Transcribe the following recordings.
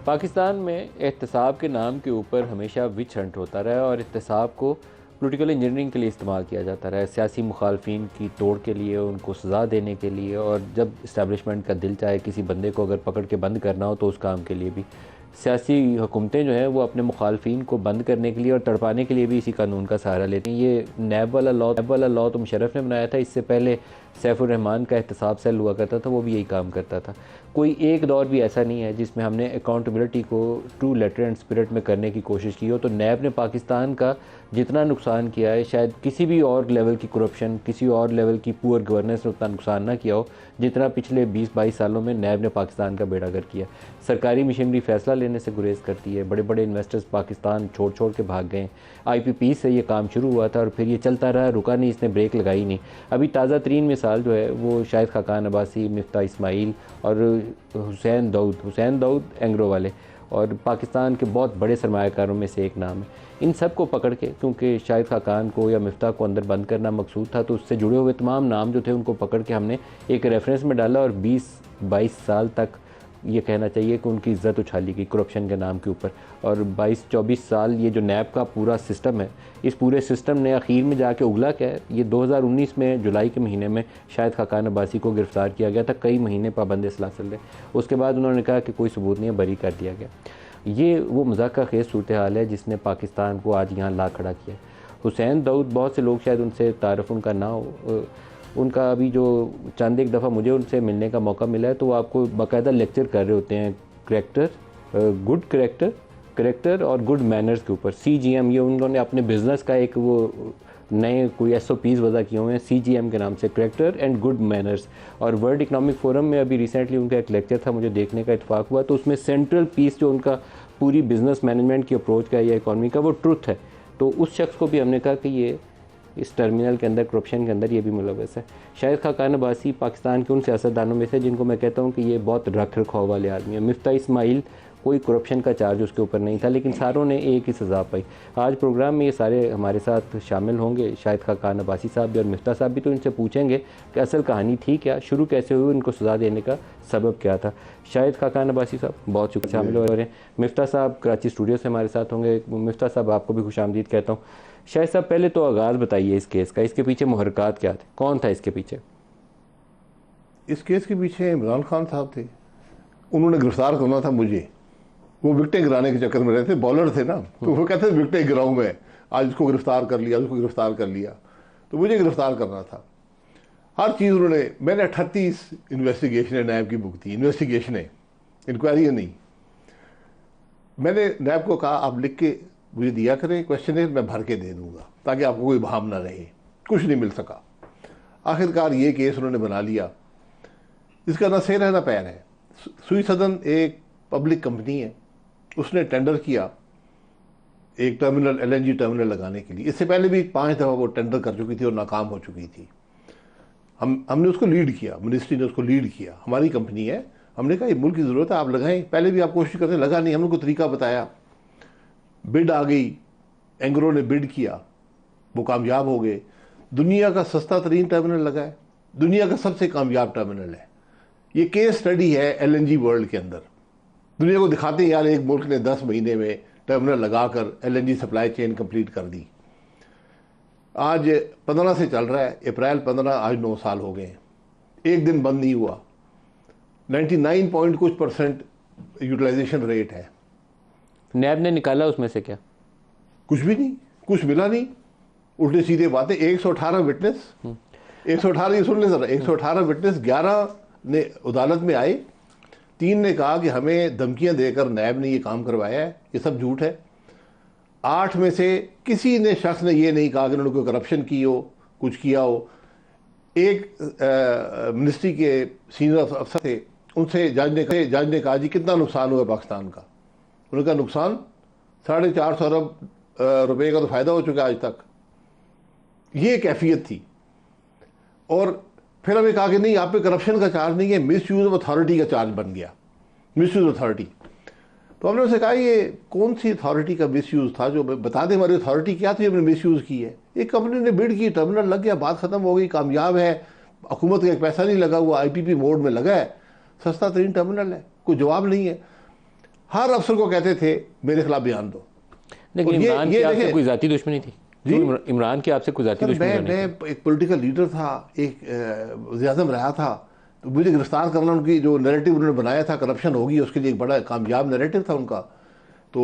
पाकिस्तान में एहतसाब के नाम के ऊपर हमेशा विच हंट होता रहा और एहतसाब को पॉलिटिकल इंजीनियरिंग के लिए इस्तेमाल किया जाता रहा है, सियासी मुखालफिन की तोड़ के लिए, उनको सज़ा देने के लिए, और जब इस्टेब्लिशमेंट का दिल चाहे किसी बंदे को अगर पकड़ के बंद करना हो तो उस काम के लिए भी सियासी हुकूमतें जो हैं वो अपने मुखालफिन को बंद करने के लिए और तड़पाने के लिए भी इसी कानून का सहारा लेती हैं। ये नैब वाला लॉ तो मुशर्रफ ने बनाया था। इससे पहले सैफुर रहमान का एहतसाब सेल हुआ करता था, वो भी यही काम करता था। कोई एक दौर भी ऐसा नहीं है जिसमें हमने अकाउंटेबिलिटी को ट्रू लेटर एंड स्पिरिट में करने की कोशिश की हो। तो नैब ने पाकिस्तान का जितना नुकसान किया है, शायद किसी भी और लेवल की करप्शन, किसी और लेवल की पुअर गवर्नेंस ने उतना नुकसान ना किया हो जितना पिछले 20-22 सालों में नैब ने पाकिस्तान का बेड़ा गर्क किया। सरकारी मशीनरी फ़ैसला लेने से गुरेज करती है, बड़े बड़े इन्वेस्टर्स पाकिस्तान छोड़ छोड़ के भाग गए। IPP से ये काम शुरू हुआ था और फिर ये चलता रहा, रुका नहीं, इसने ब्रेक लगाई नहीं। अभी ताज़ा तरीन मिसाल जो है वो शाहिद खाकान अब्बासी, मिफ्ता इस्माइल और हुसैन दाऊद एंग्रो वाले, और पाकिस्तान के बहुत बड़े सरमायाकारों में से एक नाम है। इन सब को पकड़ के, क्योंकि शाहिद खाकान को या मिफ्ता को अंदर बंद करना मकसूद था, तो उससे जुड़े हुए तमाम नाम जो थे उनको पकड़ के हमने एक रेफरेंस में डाला और 20-22 साल तक ये कहना चाहिए कि उनकी इज़्ज़त उछाली गई करप्शन के नाम के ऊपर। और 22-24 साल ये जो नैब का पूरा सिस्टम है, इस पूरे सिस्टम ने आखिर में जाके उगला क्या है, ये 2019 में जुलाई के महीने में शाहिद खाकान अब्बासी को गिरफ़्तार किया गया था। कई महीने पाबंद इस्लाह चल रहे, उसके बाद उन्होंने कहा कि कोई सबूत नहीं है, बरी कर दिया गया। ये वो मज़ाक़ खेज़ सूरत हाल है जिसने पाकिस्तान को आज यहाँ ला खड़ा किया। हुसैन दाऊद, बहुत से लोग शायद उनसे तारुफ़ उनका ना हो, उनका अभी जो चंद एक दफ़ा मुझे उनसे मिलने का मौका मिला है तो वो आपको बाकायदा लेक्चर कर रहे होते हैं गुड करेक्टर और गुड मैनर्स के ऊपर। CGM, ये उन्होंने अपने बिज़नेस का एक वो नए कोई SOPs वज़ा किए हुए हैं CGM के नाम से, करेक्टर एंड गुड मैनर्स। और वर्ल्ड इकनॉमिक फोरम में अभी रिसेंटली उनका एक लेक्चर था, मुझे देखने का इत्तेफाक हुआ, तो उसमें सेंट्रल पीस जो उनका पूरी बिज़नेस मैनेजमेंट की अप्रोच का या इकॉनमी का वो ट्रुथ है। तो उस शख्स को भी हमने कहा कि ये इस टर्मिनल के अंदर, करप्शन के अंदर ये भी मुलव्वस है। शाहिद खाकान अब्बासी पाकिस्तान के उन सियासतदानों में से जिनको मैं कहता हूँ कि ये बहुत रख रखाव वाले आदमी है। मिफ्ता इस्माइल, कोई करप्शन का चार्ज उसके ऊपर नहीं था, लेकिन सारों ने एक ही सज़ा पाई। आज प्रोग्राम में ये सारे हमारे साथ शामिल होंगे, शाहिद खाकान अब्बासी साहब भी और मिफ्ता साहब भी, तो इनसे पूछेंगे कि असल कहानी थी क्या, शुरू कैसे हुई, इनको सज़ा देने का सबब क्या था। शाहिद खाकान अब्बासी साहब, बहुत शुक्रिया शामिल हो रहे हैं। मिफ्ता साहब कराची स्टूडियो से हमारे साथ होंगे। मिफ्ता साहब, आपको भी खुशामदीद कहता हूँ। शाहिद साहब, पहले तो आगाज़ बताइए इस केस का, इसके पीछे मुहर्रिकात क्या थे, कौन था इसके पीछे? इस केस के पीछे इमरान खान साहब थे। उन्होंने गिरफ्तार करना था मुझे, वो विकटें गिराने के चक्कर में रहते, बॉलर थे ना, तो वो कहते थे विकटें गिराऊं मैं, आज उसको गिरफ्तार कर लिया, उसको गिरफ्तार कर लिया, तो मुझे गिरफ्तार करना था। हर चीज़ उन्होंने, मैंने 38 इन्वेस्टिगेशनें नैब की बुक थी, इन्वेस्टिगेशनें, इंक्वायरी नहीं। मैंने नैब को कहा आप लिख के मुझे दिया करें क्वेश्चन, मैं भर के दे दूंगा ताकि आपको कोई भाव ना रहे। कुछ नहीं मिल सका। आखिरकार ये केस उन्होंने बना लिया। इसका ना सिर है ना पैर है। सुई सदन एक पब्लिक कंपनी है, उसने टेंडर किया एक टर्मिनल, LNG टर्मिनल लगाने के लिए। इससे पहले भी 5 दफ़ा वो टेंडर कर चुकी थी और नाकाम हो चुकी थी। हमने उसको लीड किया, मिनिस्ट्री ने उसको लीड किया, हमारी कंपनी है। हमने कहा ये मुल्क की ज़रूरत है, आप लगाएं। पहले भी आप कोशिश करते, लगा नहीं, हमने को तरीका बताया, बिड आ गई, एंग्रो ने बिड किया, वो कामयाब हो गए। दुनिया का सस्ता तरीन टर्मिनल लगा है, दुनिया का सबसे कामयाब टर्मिनल है। ये केस स्टडी है LNG वर्ल्ड के अंदर। दुनिया को दिखाते हैं यार एक मुल्क ने 10 महीने में टर्मिनल लगाकर LNG सप्लाई चेन कंप्लीट कर दी। आज 15 से चल रहा है, अप्रैल 15, आज 9 साल हो गए हैं, एक दिन बंद नहीं हुआ। 99 पॉइंट कुछ % यूटिलाइजेशन रेट है। नैब ने निकाला उसमें से क्या? कुछ भी नहीं, कुछ मिला नहीं, उल्टे सीधे बातें। 118 विटनेस, 118, ये सुन ले जरा, 118 विटनेस, 11 ने अदालत में आए, 3 ने कहा कि हमें धमकियां देकर नैब ने ये काम करवाया है, ये सब झूठ है। 8 में से किसी ने शख्स ने ये नहीं कहा कि उन्होंने कोई करप्शन की हो, कुछ किया हो। एक मिनिस्ट्री के सीनियर अफसर थे, उनसे जज ने कहा जी कितना नुकसान हुआ पाकिस्तान का। उन्होंने कहा नुकसान 450 अरब रुपए का तो फ़ायदा हो चुका है आज तक। ये कैफियत थी। और फिर हमें कहा कि नहीं, आप पे करप्शन का चार्ज नहीं है, मिस यूज़ ऑफ अथॉरिटी का चार्ज बन गया, मिस यूज़ अथॉरिटी। तो हमने उनसे कहा ये कौन सी अथॉरिटी का मिस यूज़ था, जो बता दें हमारी अथॉरिटी क्या थी, हमने मिस यूज़ की है। एक कंपनी ने बिड की, टर्मिनल लग गया, बात ख़त्म हो गई, कामयाब है, हुकूमत का एक पैसा नहीं लगा हुआ, IPP मोड में लगा है, सस्ता तरीन टर्मिनल है, कोई जवाब नहीं है। हर अफसर को कहते थे मेरे खिलाफ बयान दो। लेकिन और इमरान की ये आपसे देखें, कोई जाती दुश्मनी थी जी? इमरान की आपसे कोई जाती दुश्मनी मैं नहीं थी? एक पॉलिटिकल लीडर था, एक वज़ीर-ए-आज़म रहा था, तो मुझे गिरफ्तार करना, उनकी जो नैरेटिव उन्होंने बनाया था करप्शन होगी, उसके लिए एक बड़ा कामयाब नैरेटिव था उनका। तो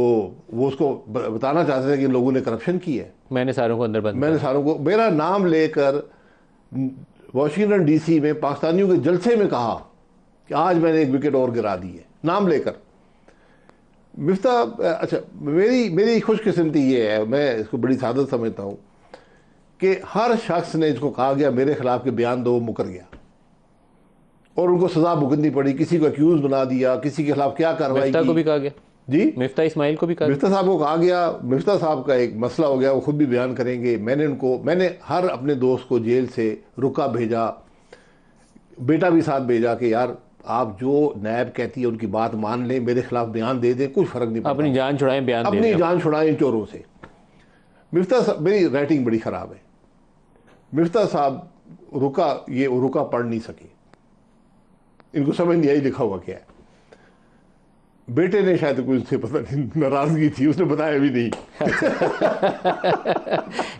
वो उसको बताना चाहते थे कि इन लोगों ने करप्शन की है। मैंने सारों को अंदर बंद मैंने किया। सारों को मेरा नाम लेकर वॉशिंगटन डीसी में पाकिस्तानियों के जलसे में कहा कि आज मैंने एक विकेट और गिरा दी है, नाम लेकर। मिफ्ता, अच्छा, मेरी खुशकिस्मती ये है, मैं इसको बड़ी सादत समझता हूँ कि हर शख्स ने इसको कहा गया मेरे खिलाफ के बयान दो, मुकर गया और उनको सजा भुगतनी पड़ी। किसी को अक्यूज बना दिया, किसी के खिलाफ क्या कार्रवाई मिफ्ता को भी की। कहा गया, जी, मिफ्ता इस्माइल को भी कहा गया। मिफ्ता साहब को कहा गया। मिफ्ता साहब का एक मसला हो गया, वो खुद भी बयान करेंगे। मैंने हर अपने दोस्त को जेल से रुका भेजा, बेटा भी साथ भेजा कि यार आप जो नैब कहती है उनकी बात मान लें, मेरे खिलाफ बयान दे दें, कुछ फर्क नहीं पड़ता, अपनी जान छुड़ाएं, बयान दे अपनी दें। जान छुड़ाएं इन चोरों से। मिफ्ता साहब, मेरी राइटिंग बड़ी खराब है, मिफ्ता साहब रुका पढ़ नहीं सके, इनको समझ नहीं आई लिखा हुआ क्या है। बेटे ने शायद कुछ उससे पता नहीं नाराजगी थी, उसने बताया भी नहीं।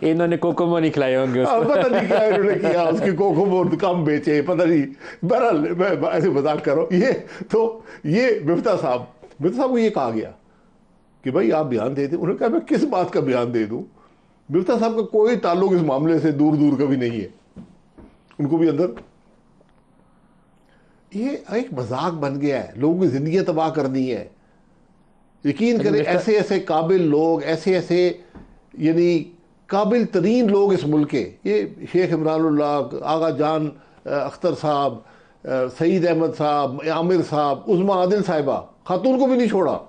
इन्होंने कोकोमो नहीं खिलाए होंगे उसको। पता नहीं क्या इन्होंने किया, उसकी कोकोमो कम बेचे, पता नहीं। बहरहाल मैं ऐसे मजाक कर रहा हूँ। ये मिफ्ता साहब को ये कहा गया कि भाई आप बयान दे दें। उन्होंने कहा मैं किस बात का बयान दे दूं? मिफ्ता साहब का कोई ताल्लुक इस मामले से दूर दूर कभी नहीं है। उनको भी अंदर ये एक मजाक बन गया है, लोगों की जिंदगी तबाह करनी है। यकीन करें, ऐसे ऐसे काबिल लोग, ऐसे यानी काबिल तरीन लोग इस मुल्क के, ये शेख इमरानुल्लाह, आगा जान अख्तर साहब, सईद अहमद साहब, आमिर साहब, उज़मा आदिल साहिबा, खातून को भी नहीं छोड़ा।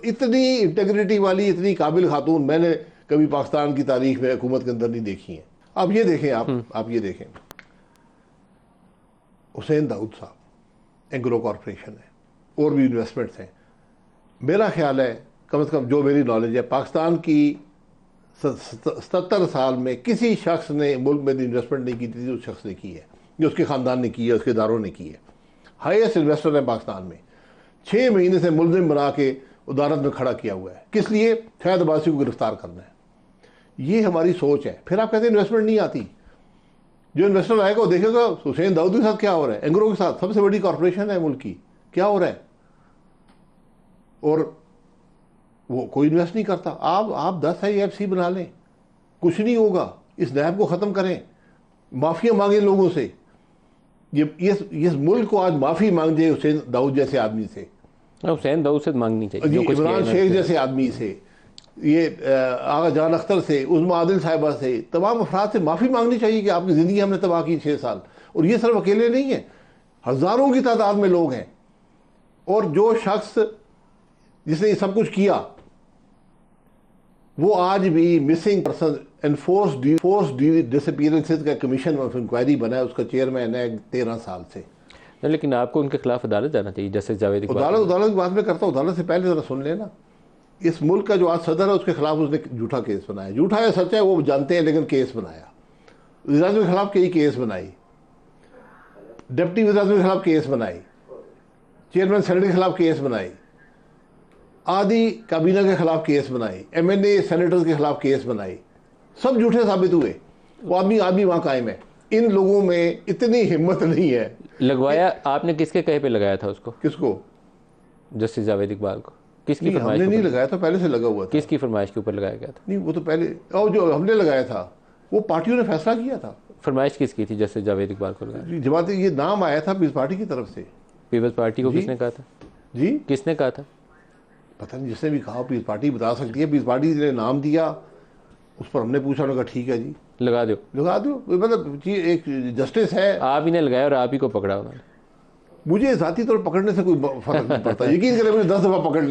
इतनी इंटेग्रिटी वाली, इतनी काबिल खातून मैंने कभी पाकिस्तान की तारीख में हुकूमत के अंदर नहीं देखी है। अब ये देखें, आप ये देखें, हुसैन दाऊद साहब, एंग्रो कॉरपोरेशन है और भी इन्वेस्टमेंट्स हैं। मेरा ख्याल है, कम से कम जो मेरी नॉलेज है, पाकिस्तान की 77 साल में किसी शख्स ने मुल्क में इन्वेस्टमेंट नहीं की थी, उस शख्स ने की है, जो उसके ख़ानदान ने की है, उसके इदारों ने की है। हाईएस्ट इन्वेस्टर है पाकिस्तान में। 6 महीने से मुलजिम बना के अदालत में खड़ा किया हुआ है। किस लिए? फैद अब्बासी को गिरफ्तार करना है। ये हमारी सोच है। फिर आप कहते हैं इन्वेस्टमेंट नहीं आती। जो इन्वेस्टर आएगा वो देखेगा हुसैन दाऊद के साथ क्या हो रहा है, एंग्रो के साथ, सबसे बड़ी कॉरपोरेशन है मुल्क की, क्या हो रहा है, और वो कोई इन्वेस्ट नहीं करता। आप 10 IFC बना लें, कुछ नहीं होगा। इस नैब को ख़त्म करें, माफ़िया मांगे लोगों से। ये मुल्क को आज माफ़ी मांग जाए हुसैन दाऊद जैसे आदमी से, हुसैन दाऊद से मांगनी चाहिए, इमरान शेख जैसे आदमी से, ये आगा जान अख्तर से, उज़मा आदिल साहिबा से, तमाम अफराद से माफ़ी मांगनी चाहिए कि आपकी ज़िंदगी हमने तबाह की 6 साल। और ये सिर्फ अकेले नहीं है, हज़ारों की तादाद में लोग हैं। और जो शख्स जिसने ये सब कुछ किया, वो आज भी मिसिंग पर्सन एनफोर्स डिसअपीयरेंसेस का कमीशन ऑफ इंक्वायरी बना है, उसका चेयरमैन है 13 साल से। लेकिन आपको उनके खिलाफ अदालत जाना चाहिए, जैसे जावेद इकबाल। अदालत की बात में करता हूँ, अदालत से पहले ज़रा सुन लेना। इस मुल्क का जो आज सदर है, उसके खिलाफ उसने झूठा केस बनाया। झूठा है सच है वो जानते हैं, लेकिन केस बनाया। वज़ीर-ए-आज़म के खिलाफ कई केस बनाई, डिप्टी वज़ीर-ए-आज़म के खिलाफ केस बनाई, चेयरमैन सेनेट के खिलाफ केस बनाई, आदि काबीना के खिलाफ केस बनाई, MNA सेनेटर्स के खिलाफ केस बनाई, सब झूठे साबित हुए। वो आदमी वहाँ कायम है। इन लोगों में इतनी हिम्मत नहीं है। लगवाया आपने किसके कहे पे लगाया था उसको? किसको? जस्टिस जावेद इकबाल को। किसकी नहीं, फरमाइश? हमने नहीं लगाया था, पहले से लगा हुआ था। किसकी फरमाइश के ऊपर लगाया गया था? नहीं, वो तो पहले, और जो हमने लगाया था वो पार्टियों ने फैसला किया था। फरमाइश किसकी थी जस्टिस जावेद इकबाल को लगाया? जमात, ये नाम आया था पीपल्स पार्टी की तरफ से। पीपल्स पार्टी को जी। किसने कहा था? जी, किसने कहा था? पता नहीं, जिसने भी कहा पीपल्स पार्टी बता सकती है। पीपल्स पार्टी ने नाम दिया, उस पर हमने पूछा, उन्होंने कहा ठीक है जी लगा दो, लगा दो। मतलब जी, एक जस्टिस है। आप ही ने लगाया और आप ही को पकड़ा उन्होंने। मुझे ज़ाती तौर पर पकड़ने से कोई फर्क नहीं पड़ता। यकीन करें, मुझे 10 दफ़ा पकड़ लें,